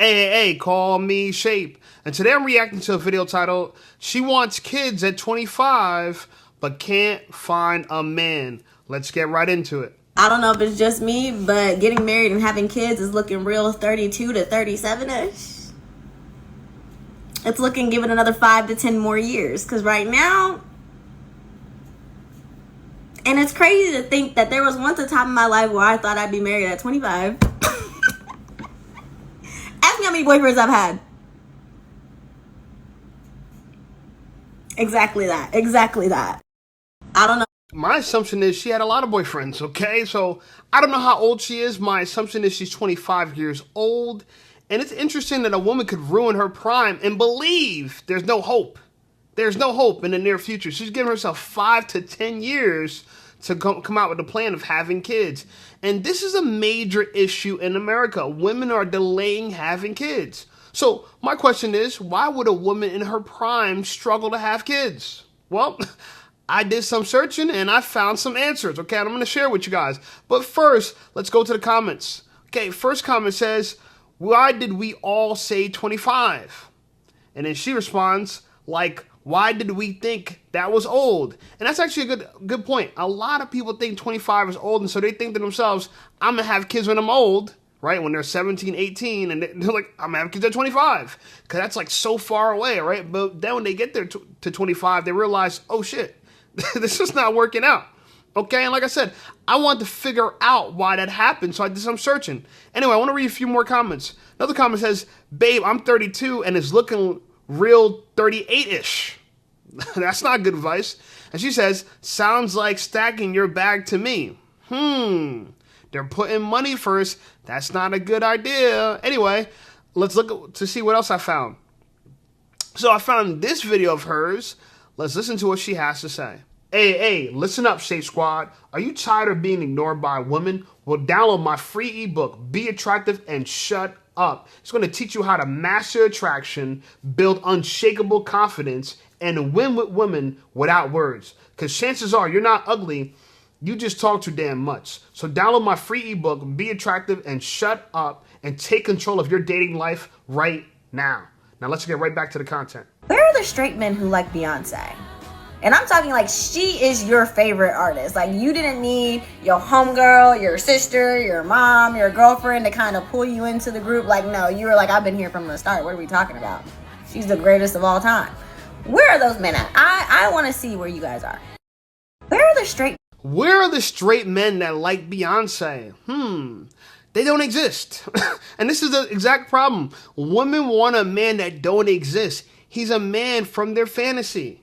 Hey, call me Shape. And today I'm reacting to a video titled, She Wants Kids at 25, but Can't Find a Man. Let's get right into it. I don't know if it's just me, but getting married and having kids is looking real 32 to 37-ish. It's looking, give it another 5 to 10 more years. Because right now, and it's crazy to think that there was once a time in my life where I thought I'd be married at 25. Ask me how many boyfriends I've had. Exactly that. I don't know. My assumption is she had a lot of boyfriends, okay? So I don't know how old she is. My assumption is she's 25 years old. And it's interesting that a woman could ruin her prime and believe there's no hope. There's no hope in the near future. She's giving herself 5 to 10 years to come out with a plan of having kids. And this is a major issue in America. Women are delaying having kids. So my question is, why would a woman in her prime struggle to have kids? Well, I did some searching and I found some answers, okay? And I'm going to share with you guys. But first, let's go to the comments. Okay, first comment says, why did we all say 25? And then she responds, like, why did we think that was old? And that's actually a good point. A lot of people think 25 is old, and so they think to themselves, I'm going to have kids when I'm old, right? When they're 17, 18, and they're like, I'm going to have kids at 25. Because that's like so far away, right? But then when they get there to 25, they realize, oh shit, this is not working out. Okay, and like I said, I wanted to figure out why that happened, so I did some searching. Anyway, I want to read a few more comments. Another comment says, babe, I'm 32 and it's looking real 38-ish. That's not good advice. And she says, sounds like stacking your bag to me. They're putting money first. That's not a good idea. Anyway, let's look to see what else I found. So I found this video of hers. Let's listen to what she has to say. Hey, listen up, Shape Squad. Are you tired of being ignored by women? Well, download my free ebook, Be Attractive and Shut Up. It's going to teach you how to master attraction, build unshakable confidence, and win with women without words. Because chances are you're not ugly, you just talk too damn much. So download my free ebook, Be Attractive and Shut Up, and take control of your dating life right now. Now let's get right back to the content. Where are the straight men who like Beyonce? And I'm talking like she is your favorite artist. Like you didn't need your homegirl, your sister, your mom, your girlfriend to kind of pull you into the group. Like, no, you were like, I've been here from the start. What are we talking about? She's the greatest of all time. Where are those men at? I want to see where you guys are. Where are the straight men that like Beyonce? They don't exist. And this is the exact problem. Women want a man that don't exist. He's a man from their fantasy.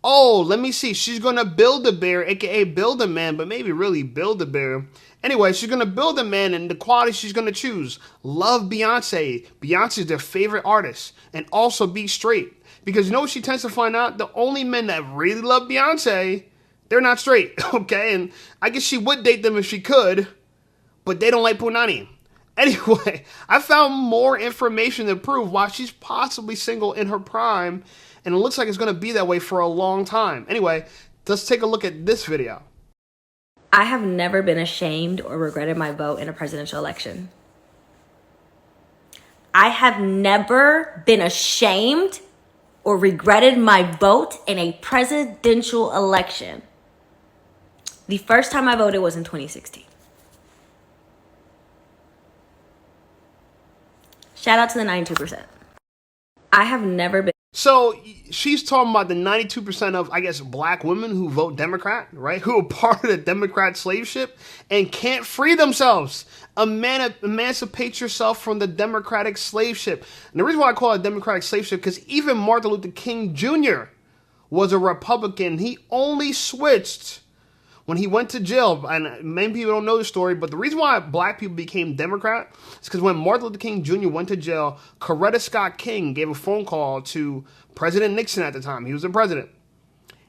Oh, let me see. She's going to build a bear, aka build a man, but maybe really build a bear. Anyway, she's going to build a man, and the quality she's going to choose. Love Beyonce. Beyonce is their favorite artist. And also be straight. Because you know what she tends to find out? The only men that really love Beyonce, they're not straight. Okay? And I guess she would date them if she could, but they don't like Punani. Anyway, I found more information to prove why she's possibly single in her prime, and it looks like it's going to be that way for a long time. Anyway, let's take a look at this video. I have never been ashamed or regretted my vote in a presidential election. I have never been ashamed or regretted my vote in a presidential election. The first time I voted was in 2016. Shout out to the 92%. I have never been. So she's talking about the 92% of, I guess, black women who vote Democrat, right? Who are part of the Democrat slave ship and can't free themselves. Emancipate yourself from the Democratic slave ship. And the reason why I call it Democratic slave ship, because even Martin Luther King Jr. was a Republican. He only switched when he went to jail. And many people don't know the story, but the reason why black people became Democrat is because when Martin Luther King Jr. went to jail, Coretta Scott King gave a phone call to President Nixon at the time. He was the president.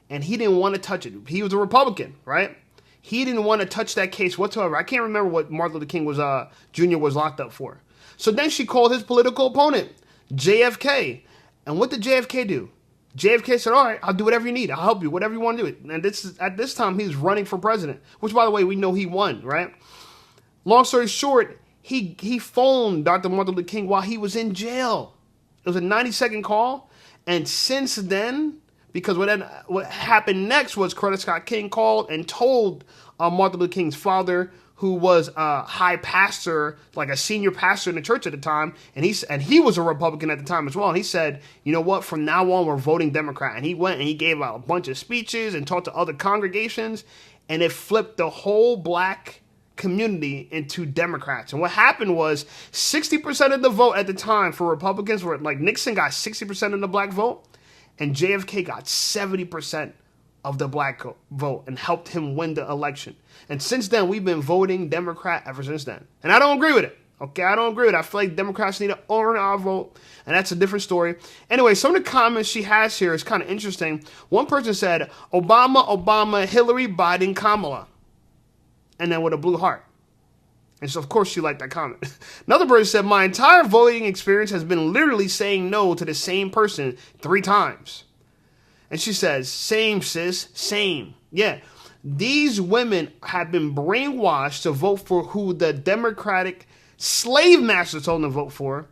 And he didn't want to touch it. He was a Republican, right? He didn't want to touch that case whatsoever. I can't remember what Martin Luther King Jr. was locked up for. So then she called his political opponent, JFK. And what did JFK do? JFK said, all right, I'll do whatever you need. I'll help you, whatever you want to do. And at this time, he was running for president, which, by the way, we know he won, right? Long story short, he phoned Dr. Martin Luther King while he was in jail. It was a 90-second call. And since then, because what happened next was Coretta Scott King called and told Martin Luther King's father, who was a high pastor, like a senior pastor in the church at the time, and he was a Republican at the time as well. And he said, you know what, from now on, we're voting Democrat. And he went and he gave out a bunch of speeches and talked to other congregations, and it flipped the whole black community into Democrats. And what happened was 60% of the vote at the time for Republicans were like Nixon got 60% of the black vote, and JFK got 70% of the black vote and helped him win the election. And since then, we've been voting Democrat ever since then. And I don't agree with it. Okay, I don't agree with it. I feel like Democrats need to earn our vote, and that's a different story. Anyway, some of the comments she has here is kind of interesting. One person said, Obama, Hillary, Biden, Kamala. And then with a blue heart. And so, of course, she liked that comment. Another person said, my entire voting experience has been literally saying no to the same person 3 times. And she says, same, sis, same. Yeah. These women have been brainwashed to vote for who the Democratic slave masters told them to vote for.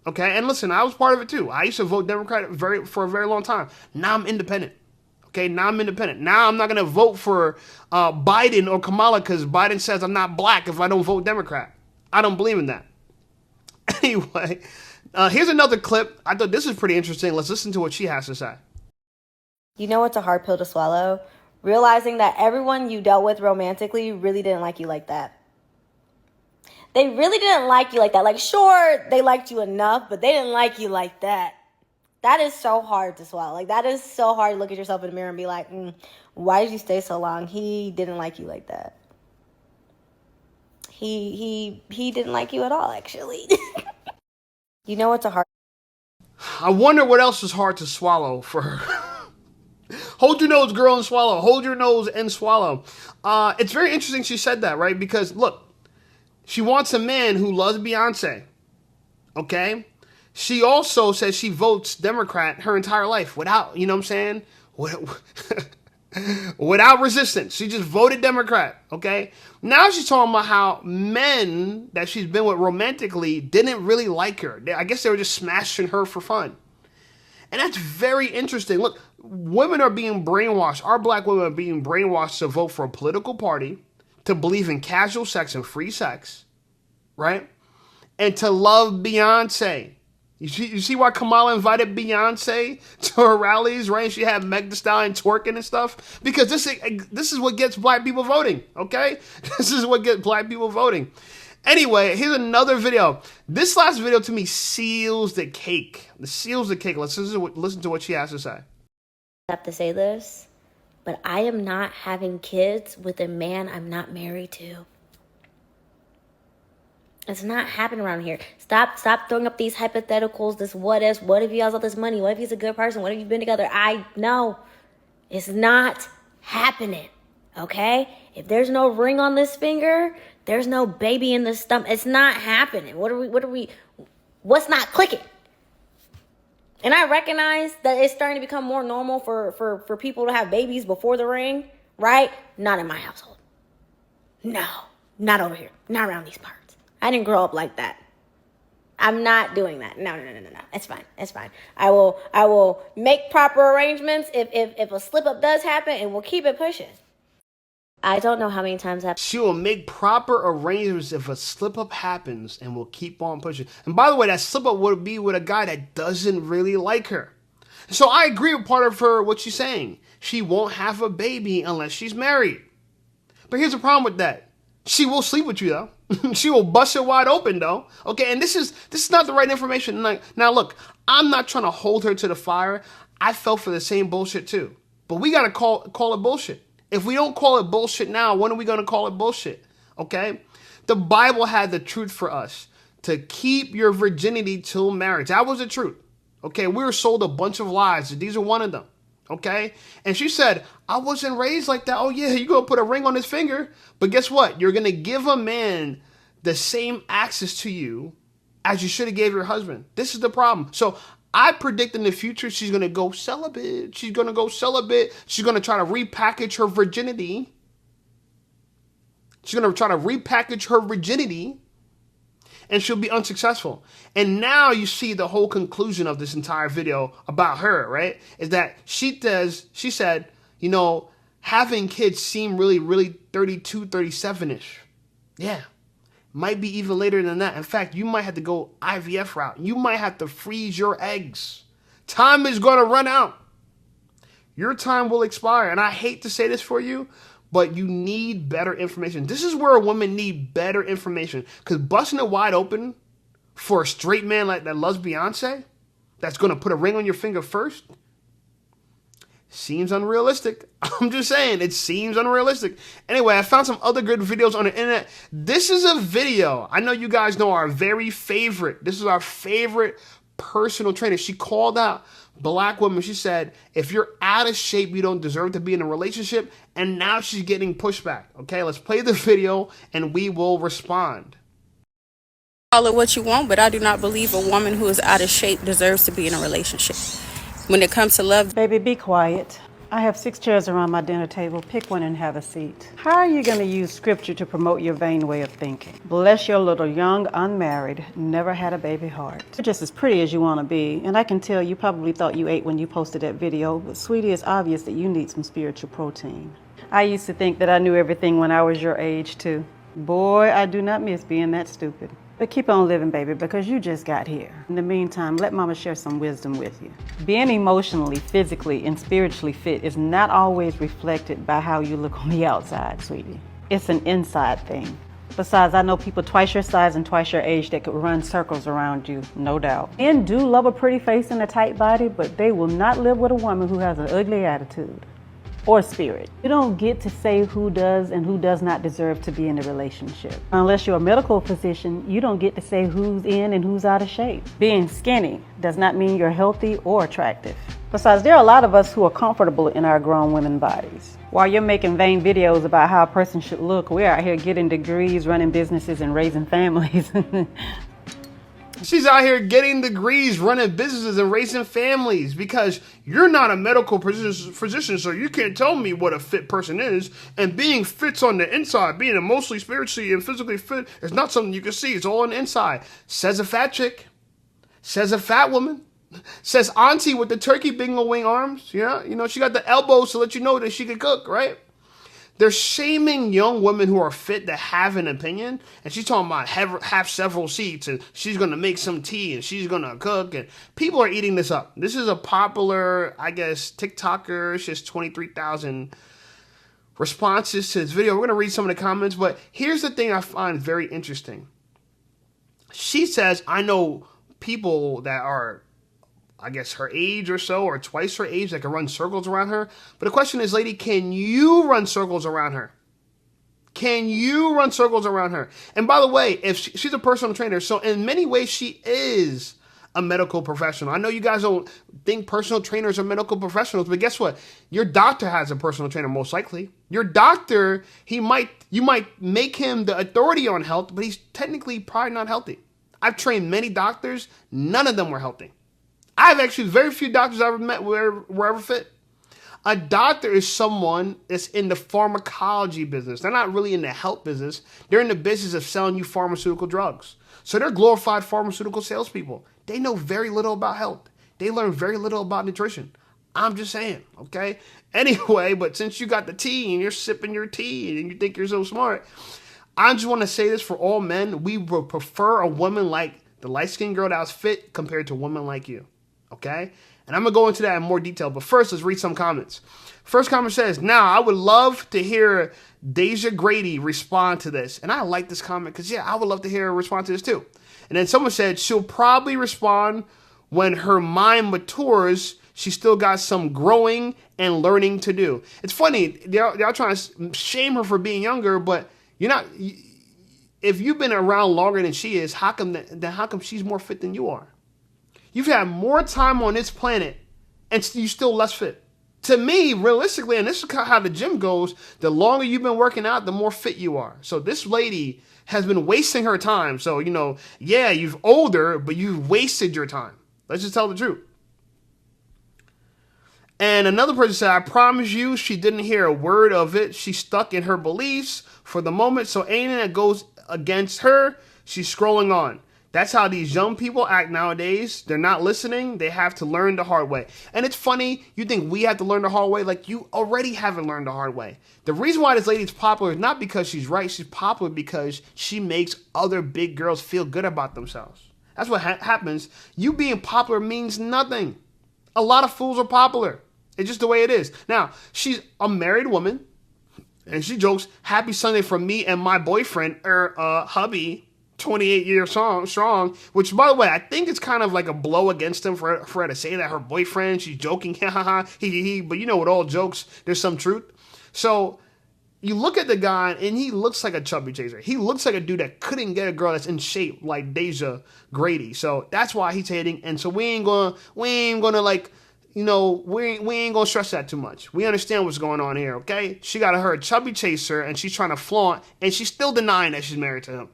Okay? And listen, I was part of it too. I used to vote Democrat for a very long time. Now I'm independent. Okay? Now I'm independent. Now I'm not going to vote for Biden or Kamala because Biden says I'm not black if I don't vote Democrat. I don't believe in that. Anyway, here's another clip. I thought this is pretty interesting. Let's listen to what she has to say. You know it's a hard pill to swallow? Realizing that everyone you dealt with romantically really didn't like you like that. They really didn't like you like that. Like, sure, they liked you enough, but they didn't like you like that. That is so hard to swallow. Like, that is so hard to look at yourself in the mirror and be like, why did you stay so long? He didn't like you like that. He didn't like you at all, actually. You know it's a hard... I wonder what else is hard to swallow for her. Hold your nose, girl, and swallow. Hold your nose and swallow. It's very interesting she said that, right? Because, look, she wants a man who loves Beyonce, okay? She also says she votes Democrat her entire life without, you know what I'm saying? Without resistance. She just voted Democrat, okay? Now she's talking about how men that she's been with romantically didn't really like her. I guess they were just smashing her for fun. And that's very interesting. Look, women are being brainwashed. Our black women are being brainwashed to vote for a political party, to believe in casual sex and free sex, right? And to love Beyonce. You see why Kamala invited Beyonce to her rallies, right? She had Meg Thee Stallion twerking and stuff. Because this is what gets black people voting, okay? This is what gets black people voting. Anyway, here's another video. This last video to me seals the cake. It seals the cake. Let's listen to what she has to say. I have to say this, but I am not having kids with a man I'm not married to. It's not happening around here. Stop throwing up these hypotheticals, this what if he has all this money? What if he's a good person? What if you've been together? I know. It's not happening, okay? If there's no ring on this finger, there's no baby in the stomach. It's not happening. What's not clicking? And I recognize that it's starting to become more normal for people to have babies before the ring, right? Not in my household. No, not over here. Not around these parts. I didn't grow up like that. I'm not doing that. No. It's fine. I will make proper arrangements if a slip up does happen, and we'll keep it pushing. I don't know how many times she will make proper arrangements if a slip up happens, and we'll keep on pushing. And by the way, that slip up would be with a guy that doesn't really like her. So I agree with part of what she's saying. She won't have a baby unless she's married. But here's the problem with that. She will sleep with you though. She will bust it wide open though. Okay, and this is not the right information. Now look, I'm not trying to hold her to the fire. I fell for the same bullshit too. But we gotta call it bullshit. If we don't call it bullshit now, when are we gonna call it bullshit? Okay? The Bible had the truth for us. To keep your virginity till marriage. That was the truth. Okay, we were sold a bunch of lies. These are one of them. Okay? And she said, I wasn't raised like that. Oh yeah, you're going to put a ring on his finger. But guess what? You're going to give a man the same access to you as you should have gave your husband. This is the problem. So I predict in the future she's going to go celibate. She's going to try to repackage her virginity. She's going to try to repackage her virginity and she'll be unsuccessful. And now you see the whole conclusion of this entire video about her, right? Is that she said, you know, having kids seem really 32, 37-ish. Yeah. Might be even later than that. In fact, you might have to go IVF route. You might have to freeze your eggs. Time is going to run out. Your time will expire. And I hate to say this for you, but you need better information. This is where a woman need better information. Because busting it wide open for a straight man like that loves Beyonce, that's going to put a ring on your finger first, seems unrealistic. I'm just saying, it seems unrealistic. Anyway, I found some other good videos on the internet. This is a video I know you guys know our very favorite. This is our favorite personal trainer. She called out black women. She said, if you're out of shape, you don't deserve to be in a relationship. And now she's getting pushback. Okay, let's play the video and we will respond. Call it what you want, but I do not believe a woman who is out of shape deserves to be in a relationship. When it comes to love, baby, be quiet. I have 6 chairs around my dinner table. Pick one and have a seat. How are you going to use scripture to promote your vain way of thinking? Bless your little young, unmarried, never had a baby heart. You're just as pretty as you want to be, and I can tell you probably thought you ate when you posted that video, but sweetie, it's obvious that you need some spiritual protein. I used to think that I knew everything when I was your age, too. Boy, I do not miss being that stupid. But keep on living, baby, because you just got here. In the meantime, let mama share some wisdom with you. Being emotionally, physically, and spiritually fit is not always reflected by how you look on the outside, sweetie. It's an inside thing. Besides, I know people twice your size and twice your age that could run circles around you, no doubt. Men do love a pretty face and a tight body, but they will not live with a woman who has an ugly attitude or spirit. You don't get to say who does and who does not deserve to be in a relationship. Unless you're a medical physician, you don't get to say who's in and who's out of shape. Being skinny does not mean you're healthy or attractive. Besides, there are a lot of us who are comfortable in our grown women bodies. While you're making vain videos about how a person should look, we're out here getting degrees, running businesses, and raising families. She's out here getting degrees, running businesses, and raising families because you're not a medical physician, so you can't tell me what a fit person is. And being fit's on the inside. Being emotionally, spiritually, and physically fit is not something you can see. It's all on the inside. Says a fat chick. Says a fat woman. Says auntie with the turkey bingo wing arms. Yeah, you know, she got the elbows to let you know that she can cook, right? They're shaming young women who are fit that have an opinion. And she's talking about have several seats and she's going to make some tea and she's going to cook. And people are eating this up. This is a popular, I guess, TikToker. She has 23,000 responses to this video. We're going to read some of the comments. But here's the thing I find very interesting. She says, I know people that are, I guess, her age or so, or twice her age, that can run circles around her. But the question is, lady, can you run circles around her? Can you run circles around her? And by the way, if she's a personal trainer, so in many ways, she is a medical professional. I know you guys don't think personal trainers are medical professionals, but guess what? Your doctor has a personal trainer, most likely. Your doctor, you might make him the authority on health, but he's technically probably not healthy. I've trained many doctors. None of them were healthy. I've actually very few doctors I've ever met were ever fit. A doctor is someone that's in the pharmacology business. They're not really in the health business. They're in the business of selling you pharmaceutical drugs. So they're glorified pharmaceutical salespeople. They know very little about health. They learn very little about nutrition. I'm just saying, okay? Anyway, but since you got the tea and you're sipping your tea and you think you're so smart, I just want to say this for all men. We would prefer a woman like the light-skinned girl that was fit compared to a woman like you. Okay? And I'm going to go into that in more detail. But first, let's read some comments. First comment says, now, I would love to hear Deja Grady respond to this. And I like this comment because, yeah, I would love to hear her respond to this too. And then someone said, she'll probably respond when her mind matures. She still got some growing and learning to do. It's funny. They're trying to shame her for being younger, but you're not. If you've been around longer than she is, how come she's more fit than you are? You've had more time on this planet and you're still less fit. To me, realistically, and this is how the gym goes, the longer you've been working out, the more fit you are. So this lady has been wasting her time. So, you know, yeah, you're older, but you've wasted your time. Let's just tell the truth. And another person said, I promise you, she didn't hear a word of it. She's stuck in her beliefs for the moment. So anything that goes against her, She's scrolling on. That's how these young people act nowadays. They're not listening. They have to learn the hard way. And it's funny, you think we have to learn the hard way? Like, you already haven't learned the hard way. The reason why this lady's popular is not because she's right. She's popular because she makes other big girls feel good about themselves. That's what happens. You being popular means nothing. A lot of fools are popular. It's just the way it is. Now, she's a married woman, and she jokes, "Happy Sunday from me and my boyfriend, hubby, 28 years strong," which, by the way, I think it's kind of like a blow against him for her to say that her boyfriend, she's joking, ha ha ha, he, but you know, with all jokes, there's some truth. So you look at the guy, and he looks like a chubby chaser. He looks like a dude that couldn't get a girl that's in shape like Deja Grady. So that's why he's hating, and so we ain't gonna like, you know, we ain't gonna stress that too much. We understand what's going on here, okay? She got her a chubby chaser, and she's trying to flaunt, and she's still denying that she's married to him.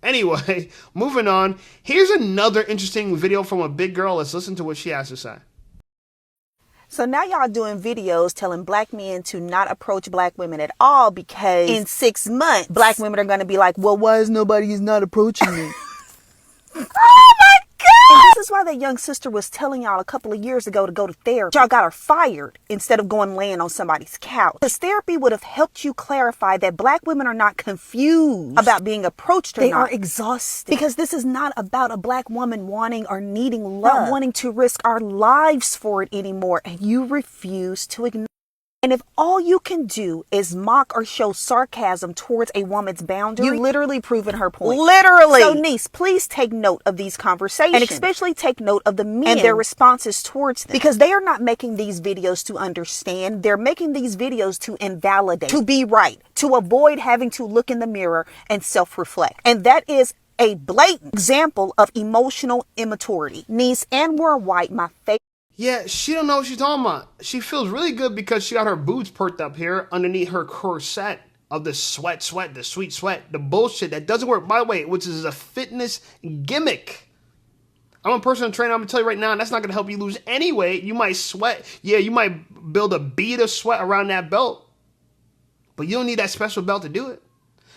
Anyway, moving on. Here's another interesting video from a big girl. Let's listen to what she has to say. So now y'all doing videos telling black men to not approach black women at all because in 6 months, black women are going to be like, well, why is nobody not approaching me? Oh my God! And this is why that young sister was telling y'all a couple of years ago to go to therapy. Y'all got her fired instead of going laying on somebody's couch. Because therapy would have helped you clarify that black women are not confused about being approached or not. They are exhausted. Because this is not about a black woman wanting or needing love, not wanting to risk our lives for it anymore. And you refuse to ignore. And if all you can do is mock or show sarcasm towards a woman's boundary, you literally proven her point. Literally. So niece, please take note of these conversations. And especially take note of the men and their responses towards them. Because they are not making these videos to understand. They're making these videos to invalidate, to be right, to avoid having to look in the mirror and self-reflect. And that is a blatant example of emotional immaturity. Niece, and we're white, my favorite. Yeah, she don't know what she's talking about. She feels really good because she got her boobs perked up here underneath her corset of the sweat, the sweet sweat, the bullshit that doesn't work, by the way, which is a fitness gimmick. I'm a personal trainer. I'm going to tell you right now, that's not going to help you lose any weight. You might sweat. Yeah, you might build a bead of sweat around that belt, but you don't need that special belt to do it.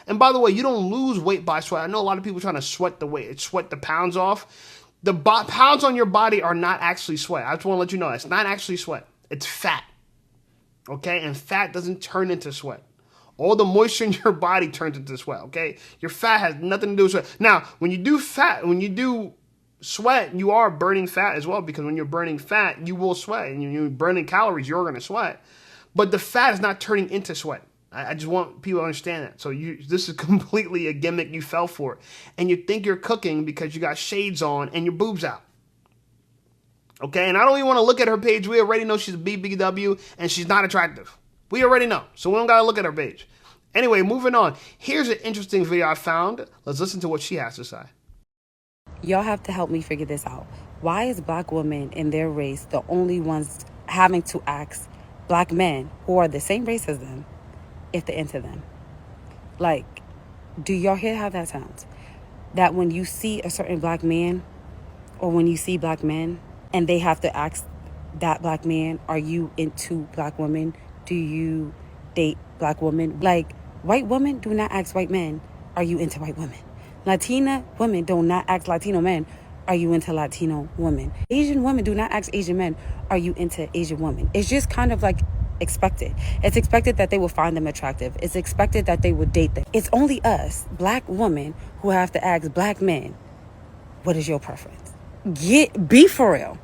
And by the way, you don't lose weight by sweat. I know a lot of people trying to sweat the pounds off. The pounds on your body are not actually sweat. I just want to let you know it's not actually sweat. It's fat. Okay? And fat doesn't turn into sweat. All the moisture in your body turns into sweat. Okay? Your fat has nothing to do with sweat. Now, when you do sweat, you are burning fat as well, because when you're burning fat, you will sweat. And when you're burning calories, you're going to sweat. But the fat is not turning into sweat. I just want people to understand that. So this is completely a gimmick you fell for. And you think you're cooking because you got shades on and your boobs out. Okay? And I don't even want to look at her page. We already know she's a BBW and she's not attractive. We already know. So we don't got to look at her page. Anyway, moving on. Here's an interesting video I found. Let's listen to what she has to say. Y'all have to help me figure this out. Why is black women in their race the only ones having to ask black men who are the same race as them if they're into them? Like, do y'all hear how that sounds? That when you see a certain black man, or when you see black men, and they have to ask that black man, are you into black women? Do you date black women? Like, white women do not ask white men, are you into white women? Latina women do not ask Latino men, are you into Latino women? Asian women do not ask Asian men, are you into Asian women? It's just kind of like expected. It's expected that they will find them attractive. It's expected that they would date them. It's only us, black women, who have to ask black men, what is your preference? Be for real.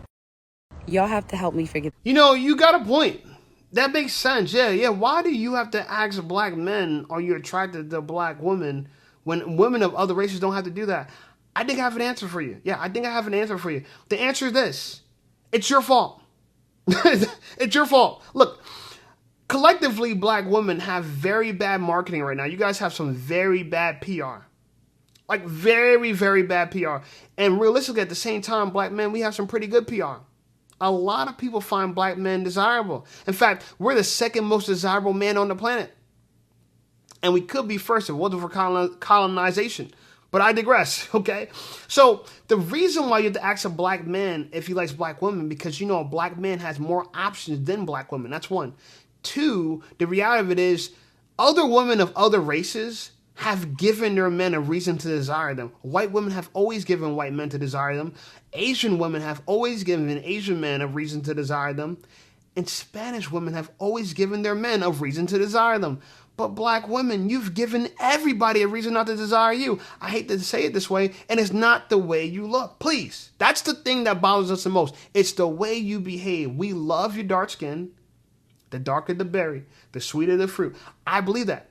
Y'all have to help me figure. You know, you got a point. That makes sense. Yeah. Why do you have to ask black men, are you attracted to black women, when women of other races don't have to do that? I think I have an answer for you. Yeah, I think I have an answer for you. The answer is this. It's your fault. It's your fault. Look, collectively, black women have very bad marketing right now. You guys have some very bad PR. Like, very, very bad PR. And realistically, at the same time, black men, we have some pretty good PR. A lot of people find black men desirable. In fact, we're the second most desirable man on the planet. And we could be first if it wasn't for colonization. But I digress, okay? So the reason why you have to ask a black man if he likes black women, because you know a black man has more options than black women. That's one. Two, the reality of it is other women of other races have given their men a reason to desire them. White women have always given white men to desire them. Asian women have always given Asian men a reason to desire them. And Spanish women have always given their men a reason to desire them. But black women, you've given everybody a reason not to desire you. I hate to say it this way, and it's not the way you look. Please. That's the thing that bothers us the most. It's the way you behave. We love your dark skin. The darker the berry, the sweeter the fruit. I believe that.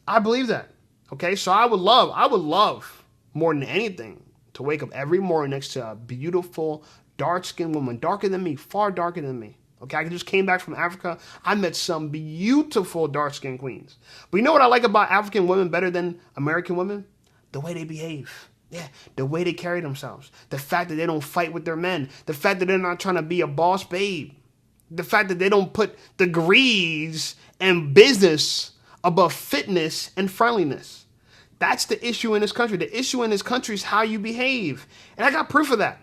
I believe that. Okay, so I would love more than anything to wake up every morning next to a beautiful, dark-skinned woman, darker than me, far darker than me. Okay, I just came back from Africa. I met some beautiful dark-skinned queens. But you know what I like about African women better than American women? The way they behave. Yeah, the way they carry themselves. The fact that they don't fight with their men. The fact that they're not trying to be a boss babe. The fact that they don't put degrees and business above fitness and friendliness. That's the issue in this country. The issue in this country is how you behave. And I got proof of that.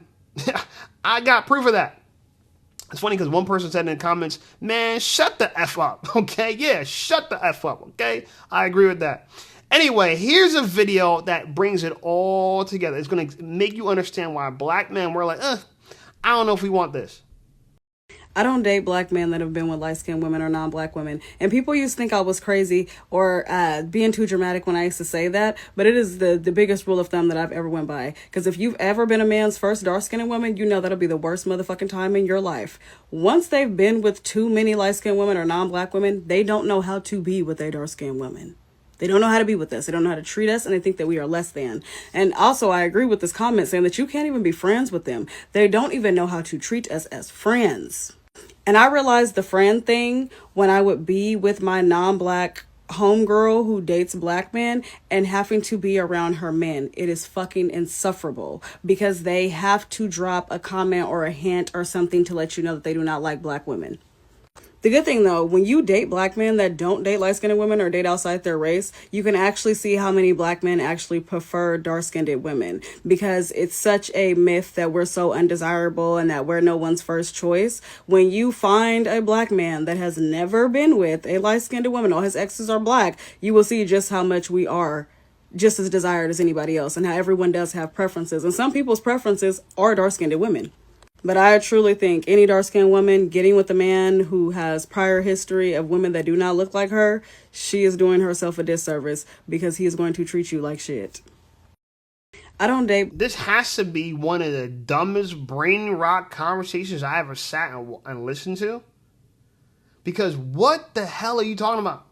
I got proof of that. It's funny because one person said in the comments, man, shut the F up. Okay, yeah, shut the F up. Okay, I agree with that. Anyway, here's a video that brings it all together. It's going to make you understand why black men were like, I don't know if we want this. I don't date black men that have been with light-skinned women or non-black women. And people used to think I was crazy or being too dramatic when I used to say that. But it is the biggest rule of thumb that I've ever went by. Because if you've ever been a man's first dark-skinned woman, you know that'll be the worst motherfucking time in your life. Once they've been with too many light-skinned women or non-black women, they don't know how to be with a dark-skinned woman. They don't know how to be with us. They don't know how to treat us, and they think that we are less than. And also, I agree with this comment saying that you can't even be friends with them. They don't even know how to treat us as friends. And I realized the friend thing when I would be with my non-black homegirl who dates black men and having to be around her men. It is fucking insufferable because they have to drop a comment or a hint or something to let you know that they do not like black women. The good thing, though, when you date black men that don't date light-skinned women or date outside their race, you can actually see how many black men actually prefer dark-skinned women because it's such a myth that we're so undesirable and that we're no one's first choice. When you find a black man that has never been with a light-skinned woman, all his exes are black, you will see just how much we are just as desired as anybody else and how everyone does have preferences. And some people's preferences are dark-skinned women. But I truly think any dark-skinned woman getting with a man who has prior history of women that do not look like her, she is doing herself a disservice because he is going to treat you like shit. I don't date. This has to be one of the dumbest brain rock conversations I ever sat and listened to. Because what the hell are you talking about?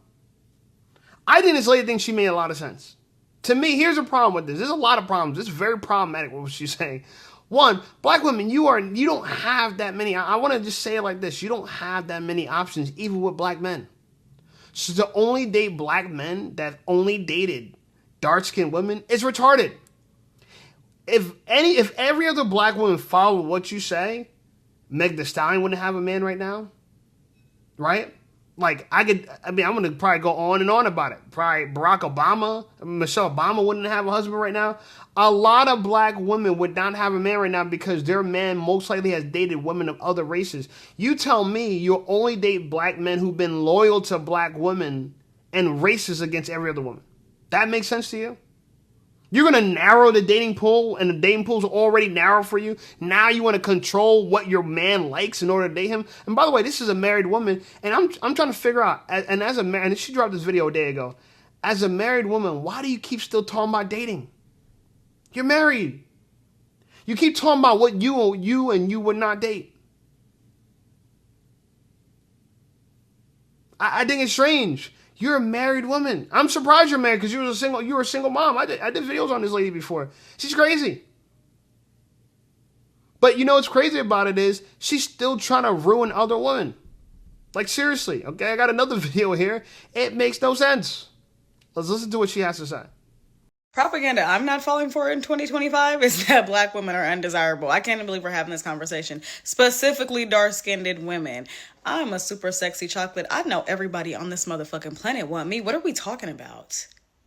I think this lady thinks she made a lot of sense. To me, here's a problem with this. There's a lot of problems. It's very problematic what she's saying. One, black women, you don't have that many. I want to just say it like this. You don't have that many options, even with black men. So to only date black men that only dated dark-skinned women is retarded. If every other black woman followed what you say, Meg Thee Stallion wouldn't have a man right now. Right? Like, I'm going to probably go on and on about it. Probably Barack Obama, Michelle Obama wouldn't have a husband right now. A lot of black women would not have a man right now because their man most likely has dated women of other races. You tell me you'll only date black men who've been loyal to black women and racist against every other woman. That makes sense to you? You're going to narrow the dating pool, and the dating pool's already narrow for you. Now you want to control what your man likes in order to date him. And by the way, this is a married woman, and I'm trying to figure out, and as a man, and she dropped this video a day ago, as a married woman, why do you keep still talking about dating? You're married. You keep talking about what you would not date. I think it's strange. You're a married woman. I'm surprised you're married because you were a single mom. I did videos on this lady before. She's crazy. But you know what's crazy about it is she's still trying to ruin other women. Like, seriously, okay? I got another video here. It makes no sense. Let's listen to what she has to say. Propaganda I'm not falling for in 2025 is that black women are undesirable. I can't even believe we're having this conversation. Specifically dark-skinned women. I'm a super sexy chocolate. I know everybody on this motherfucking planet want me. What are we talking about?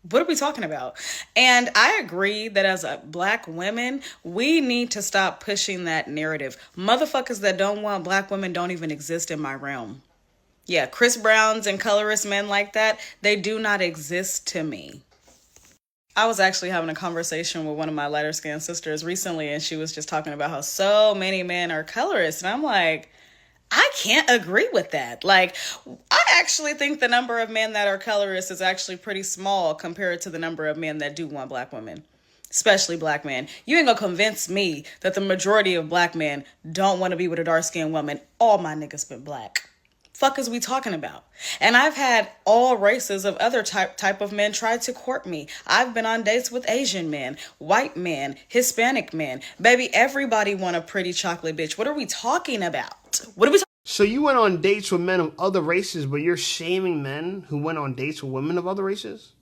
What are we talking about? And I agree that as a black women, we need to stop pushing that narrative. Motherfuckers that don't want black women don't even exist in my realm. Yeah, Chris Browns and colorist men like that, they do not exist to me. I was actually having a conversation with one of my lighter skinned sisters recently, and she was just talking about how so many men are colorists. And I'm like, I can't agree with that. Like, I actually think the number of men that are colorists is actually pretty small compared to the number of men that do want black women, especially black men. You ain't gonna convince me that the majority of black men don't want to be with a dark skinned woman. All my niggas been black. Fuck is we talking about? And I've had all races of other type of men try to court me. I've been on dates with Asian men, white men, Hispanic men. Baby, everybody want a pretty chocolate bitch. What are we talking about? What are we talking? So you went on dates with men of other races, but you're shaming men who went on dates with women of other races?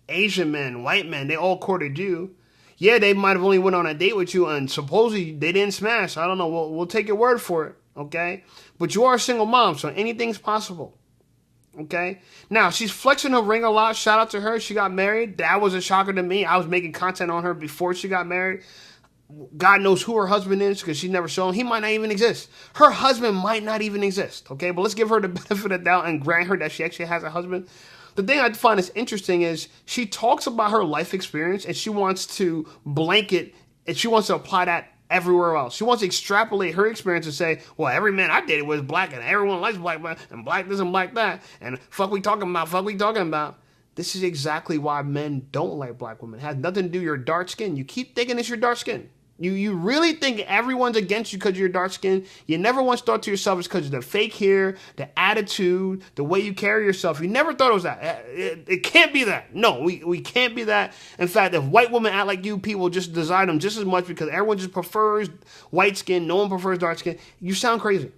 Asian men, white men, they all courted you. Yeah, they might have only went on a date with you, and supposedly they didn't smash. I don't know. We'll take your word for it, okay? But you are a single mom, so anything's possible, okay? Now, she's flexing her ring a lot. Shout out to her. She got married. That was a shocker to me. I was making content on her before she got married. God knows who her husband is because she's never shown. He might not even exist. Her husband might not even exist, okay? But let's give her the benefit of the doubt and grant her that she actually has a husband. The thing I find is interesting is she talks about her life experience and she wants to blanket and she wants to apply that everywhere else. She wants to extrapolate her experience and say, well, every man I dated was black and everyone likes black men and black this and black that. And fuck we talking about. This is exactly why men don't like black women. It has nothing to do with your dark skin. You keep thinking it's your dark skin. You really think everyone's against you because you're dark skinned. You never once thought to yourself it's because of the fake hair, the attitude, the way you carry yourself. You never thought it was that. It can't be that. No, we can't be that. In fact, if white women act like you, people just design them just as much because everyone just prefers white skin. No one prefers dark skin. You sound crazy.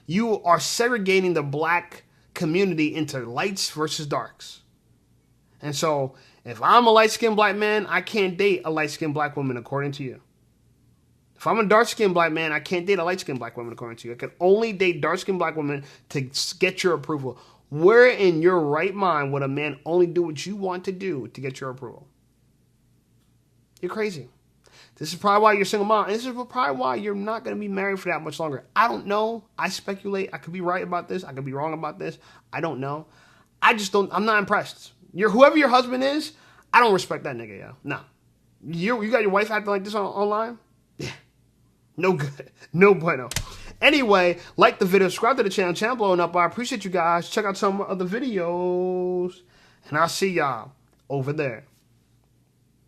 You are segregating the black community into lights versus darks. And so if I'm a light-skinned black man, I can't date a light-skinned black woman according to you. If I'm a dark-skinned black man, I can't date a light-skinned black woman according to you. I can only date dark-skinned black women to get your approval. Where in your right mind would a man only do what you want to do to get your approval? You're crazy. This is probably why you're a single mom. And this is probably why you're not going to be married for that much longer. I don't know. I speculate. I could be right about this. I could be wrong about this. I don't know. I'm not impressed. Whoever your husband is, I don't respect that nigga, yo. No. You got your wife acting like this online? Yeah. No good. No bueno. Anyway, like the video, subscribe to the channel. Channel blowing up. I appreciate you guys. Check out some other videos. And I'll see y'all over there.